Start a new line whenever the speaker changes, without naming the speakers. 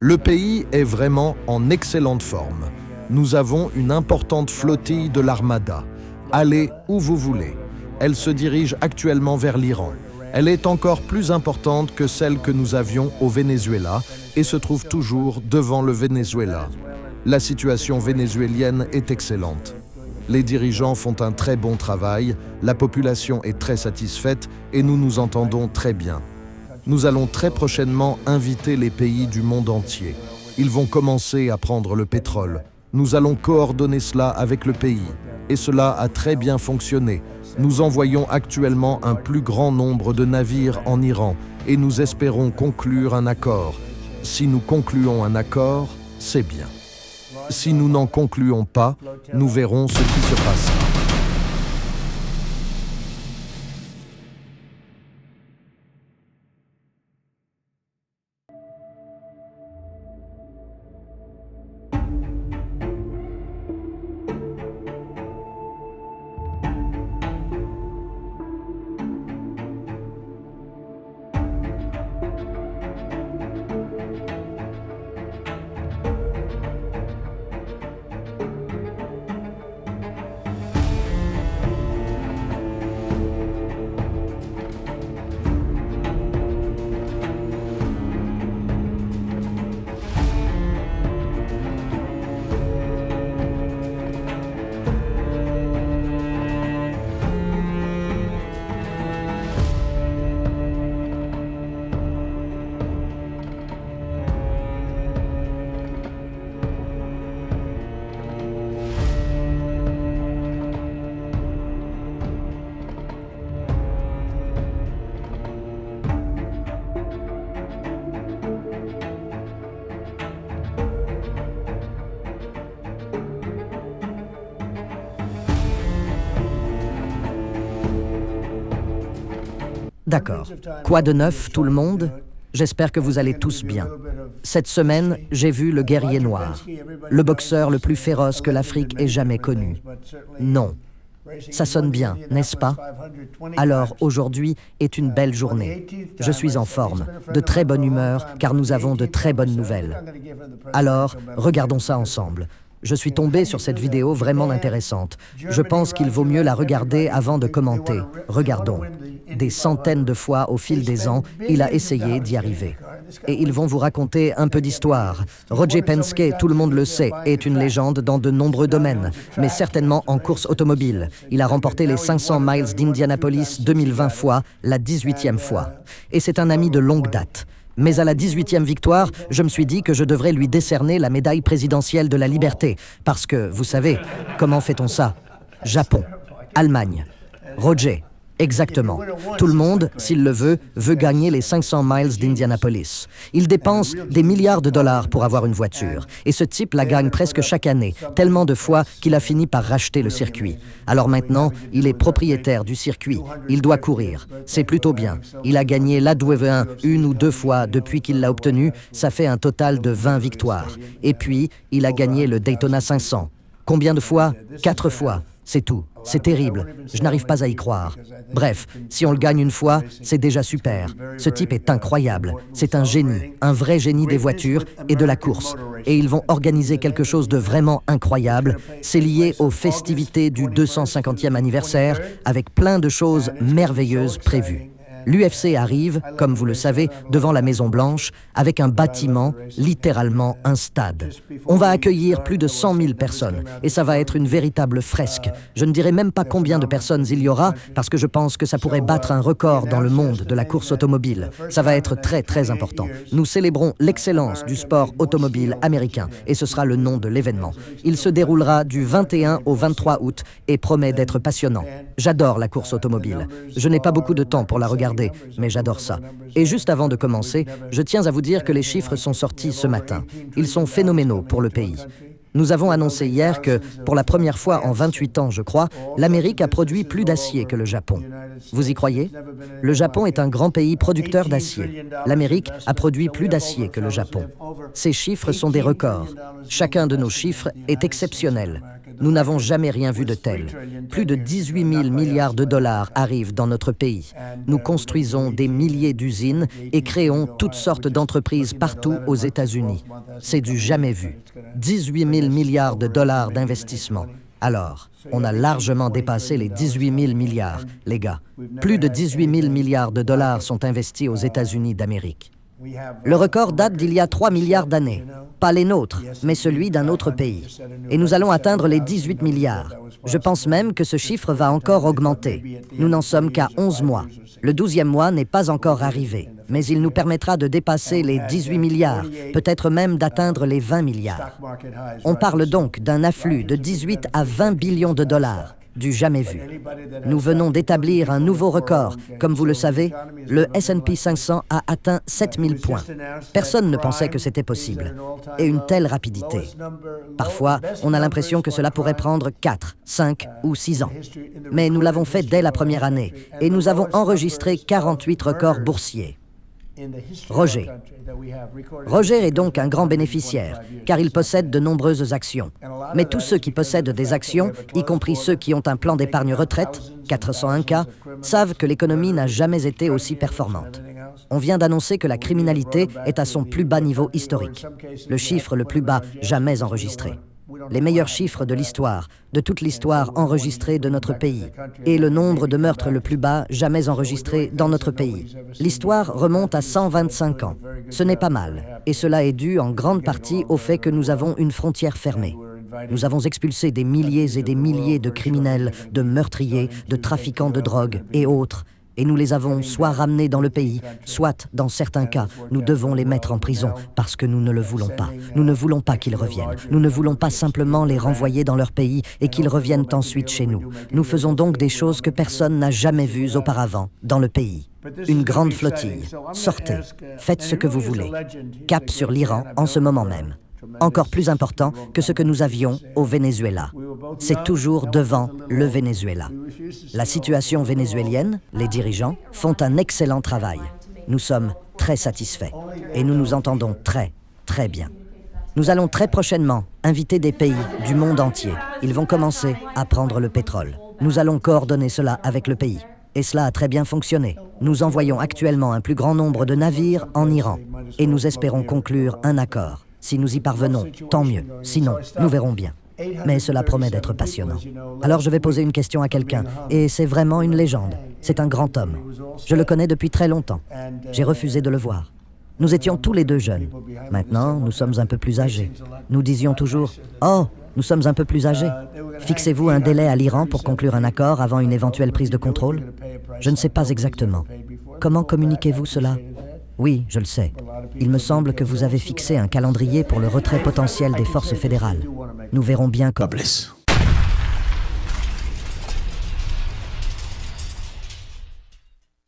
Le pays est vraiment en excellente forme. Nous avons une importante flottille de l'Armada. Allez où vous voulez. Elle se dirige actuellement vers l'Iran. Elle est encore plus importante que celle que nous avions au Venezuela et se trouve toujours devant le Venezuela. La situation vénézuélienne est excellente. Les dirigeants font un très bon travail, la population est très satisfaite et nous nous entendons très bien. Nous allons très prochainement inviter les pays du monde entier. Ils vont commencer à prendre le pétrole. Nous allons coordonner cela avec le pays. Et cela a très bien fonctionné. Nous envoyons actuellement un plus grand nombre de navires en Iran et nous espérons conclure un accord. Si nous concluons un accord, c'est bien. Si nous n'en concluons pas, nous verrons ce qui se passera.
D'accord. Quoi de neuf, tout le monde? J'espère que vous allez tous bien. Cette semaine, j'ai vu le guerrier noir, le boxeur le plus féroce que l'Afrique ait jamais connu. Non. Ça sonne bien, n'est-ce pas? Alors, aujourd'hui est une belle journée. Je suis en forme, de très bonne humeur, car nous avons de très bonnes nouvelles. Alors, regardons ça ensemble. Je suis tombé sur cette vidéo vraiment intéressante. Je pense qu'il vaut mieux la regarder avant de commenter. Regardons. Des centaines de fois au fil des ans, il a essayé d'y arriver. Et ils vont vous raconter un peu d'histoire. Roger Penske, tout le monde le sait, est une légende dans de nombreux domaines, mais certainement en course automobile. Il a remporté les 500 miles d'Indianapolis 2020 fois, la 18e fois. Et c'est un ami de longue date. Mais à la 18e victoire, je me suis dit que je devrais lui décerner la médaille présidentielle de la liberté. Parce que, vous savez, comment fait-on ça? Japon, Allemagne, Roger. Exactement. Tout le monde, s'il le veut gagner les 500 miles d'Indianapolis. Il dépense des milliards de dollars pour avoir une voiture. Et ce type la gagne presque chaque année, tellement de fois qu'il a fini par racheter le circuit. Alors maintenant, il est propriétaire du circuit. Il doit courir. C'est plutôt bien. Il a gagné l'A1 une ou deux fois depuis qu'il l'a obtenu. Ça fait un total de 20 victoires. Et puis, il a gagné le Daytona 500. Combien de fois? 4 fois. C'est tout. C'est terrible. Je n'arrive pas à y croire. Bref, si on le gagne une fois, c'est déjà super. Ce type est incroyable. C'est un génie, un vrai génie des voitures et de la course. Et ils vont organiser quelque chose de vraiment incroyable. C'est lié aux festivités du 250e anniversaire, avec plein de choses merveilleuses prévues. L'UFC arrive, comme vous le savez, devant la Maison-Blanche, avec un bâtiment, littéralement un stade. On va accueillir plus de 100 000 personnes, et ça va être une véritable fresque. Je ne dirai même pas combien de personnes il y aura, parce que je pense que ça pourrait battre un record dans le monde de la course automobile. Ça va être très, très important. Nous célébrons l'excellence du sport automobile américain, et ce sera le nom de l'événement. Il se déroulera du 21 au 23 août, et promet d'être passionnant. J'adore la course automobile. Je n'ai pas beaucoup de temps pour la regarder, mais j'adore ça. Et juste avant de commencer, je tiens à vous dire que les chiffres sont sortis ce matin. Ils sont phénoménaux pour le pays. Nous avons annoncé hier que, pour la première fois en 28 ans, je crois, l'Amérique a produit plus d'acier que le Japon. Vous y croyez? Le Japon est un grand pays producteur d'acier. L'Amérique a produit plus d'acier que le Japon. Ces chiffres sont des records. Chacun de nos chiffres est exceptionnel. Nous n'avons jamais rien vu de tel. Plus de 18 000 milliards de dollars arrivent dans notre pays. Nous construisons des milliers d'usines et créons toutes sortes d'entreprises partout aux États-Unis. C'est du jamais vu. 18 000 milliards de dollars d'investissement. Alors, on a largement dépassé les 18 000 milliards, les gars. Plus de 18 000 milliards de dollars sont investis aux États-Unis d'Amérique. Le record date d'il y a 3 milliards d'années. Pas les nôtres, mais celui d'un autre pays. Et nous allons atteindre les 18 milliards. Je pense même que ce chiffre va encore augmenter. Nous n'en sommes qu'à 11 mois. Le 12e mois n'est pas encore arrivé, mais il nous permettra de dépasser les 18 milliards, peut-être même d'atteindre les 20 milliards. On parle donc d'un afflux de 18 à 20 billions de dollars, du jamais vu. Nous venons d'établir un nouveau record. Comme vous le savez, le S&P 500 a atteint 7000 points. Personne ne pensait que c'était possible. Et une telle rapidité. Parfois, on a l'impression que cela pourrait prendre 4, 5 ou 6 ans. Mais nous l'avons fait dès la première année et nous avons enregistré 48 records boursiers. Roger. Roger est donc un grand bénéficiaire, car il possède de nombreuses actions. Mais tous ceux qui possèdent des actions, y compris ceux qui ont un plan d'épargne retraite, 401K, savent que l'économie n'a jamais été aussi performante. On vient d'annoncer que la criminalité est à son plus bas niveau historique, le chiffre le plus bas jamais enregistré. Les meilleurs chiffres de l'histoire, de toute l'histoire enregistrée de notre pays, et le nombre de meurtres le plus bas jamais enregistré dans notre pays. L'histoire remonte à 125 ans. Ce n'est pas mal, et cela est dû en grande partie au fait que nous avons une frontière fermée. Nous avons expulsé des milliers et des milliers de criminels, de meurtriers, de trafiquants de drogue et autres, et nous les avons soit ramenés dans le pays, soit, dans certains cas, nous devons les mettre en prison parce que nous ne le voulons pas. Nous ne voulons pas qu'ils reviennent. Nous ne voulons pas simplement les renvoyer dans leur pays et qu'ils reviennent ensuite chez nous. Nous faisons donc des choses que personne n'a jamais vues auparavant dans le pays. Une grande flottille. Sortez. Faites ce que vous voulez. Cap sur l'Iran en ce moment même. Encore plus important que ce que nous avions au Venezuela. C'est toujours devant le Venezuela. La situation vénézuélienne, les dirigeants, font un excellent travail. Nous sommes très satisfaits et nous nous entendons très, très bien. Nous allons très prochainement inviter des pays du monde entier. Ils vont commencer à prendre le pétrole. Nous allons coordonner cela avec le pays. Et cela a très bien fonctionné. Nous envoyons actuellement un plus grand nombre de navires en Iran et nous espérons conclure un accord. Si nous y parvenons, tant mieux. Sinon, nous verrons bien. Mais cela promet d'être passionnant. Alors je vais poser une question à quelqu'un, et c'est vraiment une légende. C'est un grand homme. Je le connais depuis très longtemps. J'ai refusé de le voir. Nous étions tous les deux jeunes. Maintenant, nous sommes un peu plus âgés. Nous disions toujours « Oh, nous sommes un peu plus âgés. Fixez-vous un délai à l'Iran pour conclure un accord avant une éventuelle prise de contrôle ?» Je ne sais pas exactement. Comment communiquez-vous cela ? Oui, je le sais. Il me semble que vous avez fixé un calendrier pour le retrait potentiel des forces fédérales. Nous verrons bien comment.